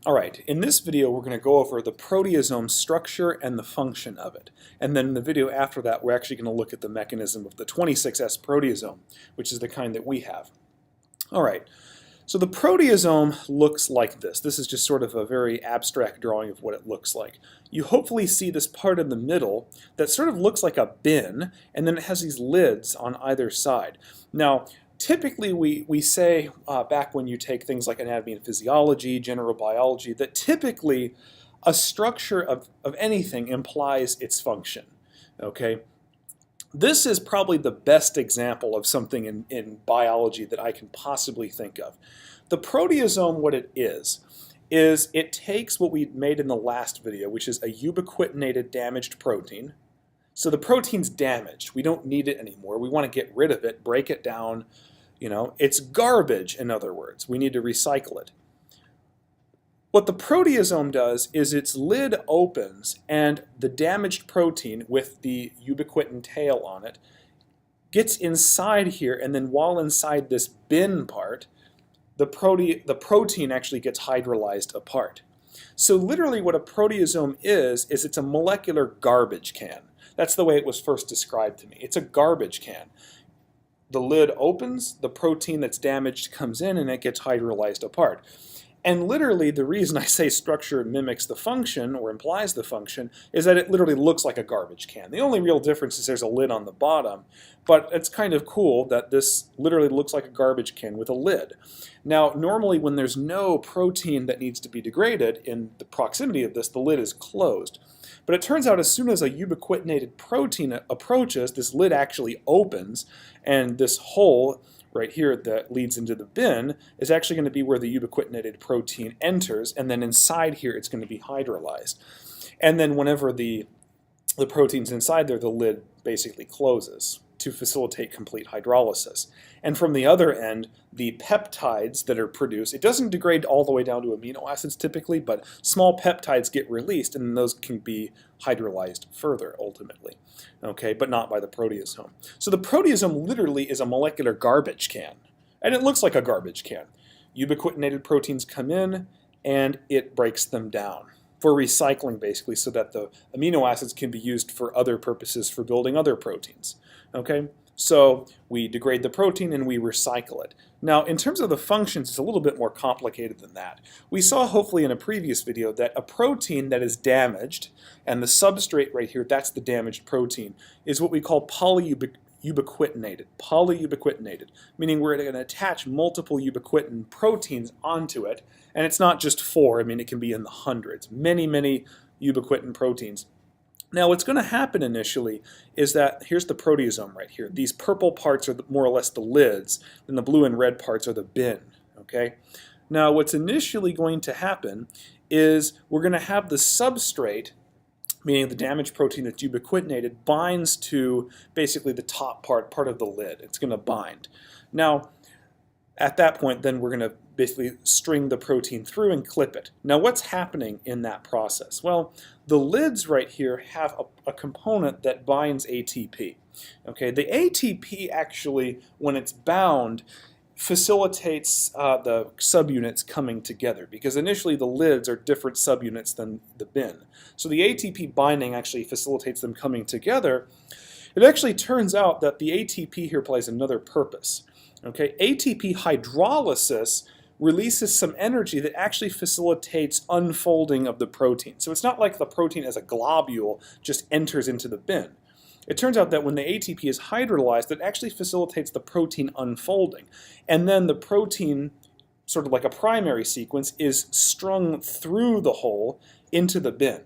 Alright, in this video we're going to go over the proteasome structure and the function of it. And then in the video after that we're actually going to look at the mechanism of the 26S proteasome, which is the kind that we have. Alright, so the proteasome looks like this. This is just sort of a very abstract drawing of what it looks like. You hopefully see this part in the middle that sort of looks like a bin, and then it has these lids on either side. Now, typically we say, back when you take things like anatomy and physiology, general biology, that typically a structure of anything implies its function. Okay? This is probably the best example of something in biology that I can possibly think of. The proteasome, what it is it takes what we made in the last video, which is a ubiquitinated damaged protein. So the protein's damaged. We don't need it anymore. We want to get rid of it, break it down. You know, it's garbage, in other words. We need to recycle it. What the proteasome does is its lid opens and the damaged protein with the ubiquitin tail on it gets inside here, and then while inside this bin part, the protein actually gets hydrolyzed apart. So literally what a proteasome is it's a molecular garbage can. That's the way it was first described to me. It's a garbage can. The lid opens, the protein that's damaged comes in, and it gets hydrolyzed apart. And literally, the reason I say structure mimics the function, or implies the function, is that it literally looks like a garbage can. The only real difference is there's a lid on the bottom, but it's kind of cool that this literally looks like a garbage can with a lid. Now, normally when there's no protein that needs to be degraded in the proximity of this, the lid is closed. But it turns out as soon as a ubiquitinated protein approaches, this lid actually opens, and this hole right here that leads into the bin is actually going to be where the ubiquitinated protein enters, and then inside here it's going to be hydrolyzed. And then whenever the protein's inside there, the lid basically closes to facilitate complete hydrolysis. And from the other end, the peptides that are produced, it doesn't degrade all the way down to amino acids typically, but small peptides get released, and those can be hydrolyzed further ultimately, okay, but not by the proteasome. So the proteasome literally is a molecular garbage can, and it looks like a garbage can. Ubiquitinated proteins come in, and it breaks them down for recycling basically, so that the amino acids can be used for other purposes for building other proteins. Okay, so we degrade the protein and we recycle it. Now, in terms of the functions, it's a little bit more complicated than that. We saw hopefully in a previous video that a protein that is damaged, and the substrate right here, that's the damaged protein, is what we call polyubiquitinated. Polyubiquitinated, meaning we're going to attach multiple ubiquitin proteins onto it, and it's not just 4, I mean it can be in the hundreds, many, many ubiquitin proteins. Now what's going to happen initially is that, here's the proteasome right here. These purple parts are more or less the lids, and the blue and red parts are the bin. Okay? Now what's initially going to happen is we're going to have the substrate, meaning the damaged protein that's ubiquitinated, binds to basically the top part of the lid. It's going to bind. Now at that point then we're going to basically string the protein through and clip it. Now what's happening in that process? Well, the lids right here have a component that binds ATP. Okay, the ATP actually, when it's bound, facilitates the subunits coming together, because initially the lids are different subunits than the bin. So the ATP binding actually facilitates them coming together. It actually turns out that the ATP here plays another purpose. Okay, ATP hydrolysis releases some energy that actually facilitates unfolding of the protein. So it's not like the protein as a globule just enters into the bin. It turns out that when the ATP is hydrolyzed, it actually facilitates the protein unfolding. And then the protein, sort of like a primary sequence, is strung through the hole into the bin.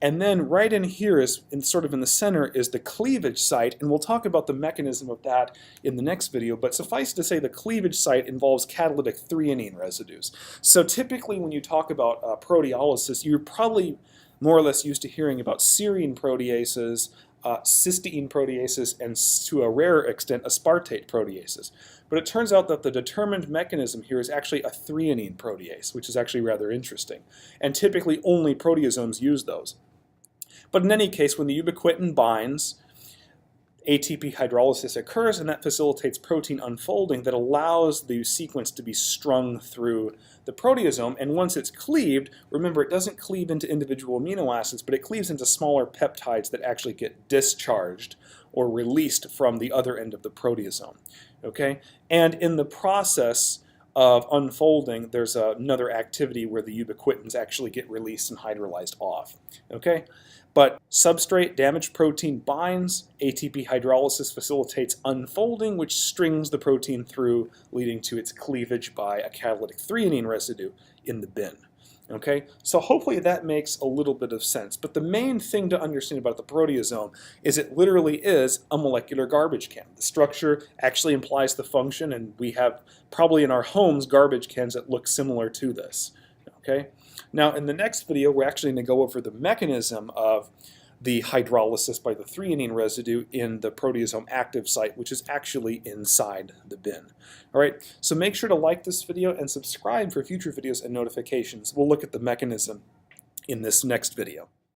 And then right in here, sort of in the center, is the cleavage site, and we'll talk about the mechanism of that in the next video, but suffice to say the cleavage site involves catalytic threonine residues. So typically when you talk about proteolysis, you're probably more or less used to hearing about serine proteases, cysteine proteases, and to a rarer extent aspartate proteases. But it turns out that the determined mechanism here is actually a threonine protease, which is actually rather interesting. And typically only proteasomes use those. But in any case, when the ubiquitin binds, ATP hydrolysis occurs, and that facilitates protein unfolding that allows the sequence to be strung through the proteasome. And once it's cleaved, remember, it doesn't cleave into individual amino acids, but it cleaves into smaller peptides that actually get discharged or released from the other end of the proteasome. Okay? And in the process of unfolding, there's another activity where the ubiquitins actually get released and hydrolyzed off. Okay? But substrate damaged protein binds, ATP hydrolysis facilitates unfolding, which strings the protein through, leading to its cleavage by a catalytic threonine residue in the bin. Okay, so hopefully that makes a little bit of sense. But the main thing to understand about the proteasome is it literally is a molecular garbage can. The structure actually implies the function, and we have probably in our homes garbage cans that look similar to this. Okay, now in the next video we're actually going to go over the mechanism of the hydrolysis by the threonine residue in the proteasome active site, which is actually inside the bin. All right, so make sure to like this video and subscribe for future videos and notifications. We'll look at the mechanism in this next video.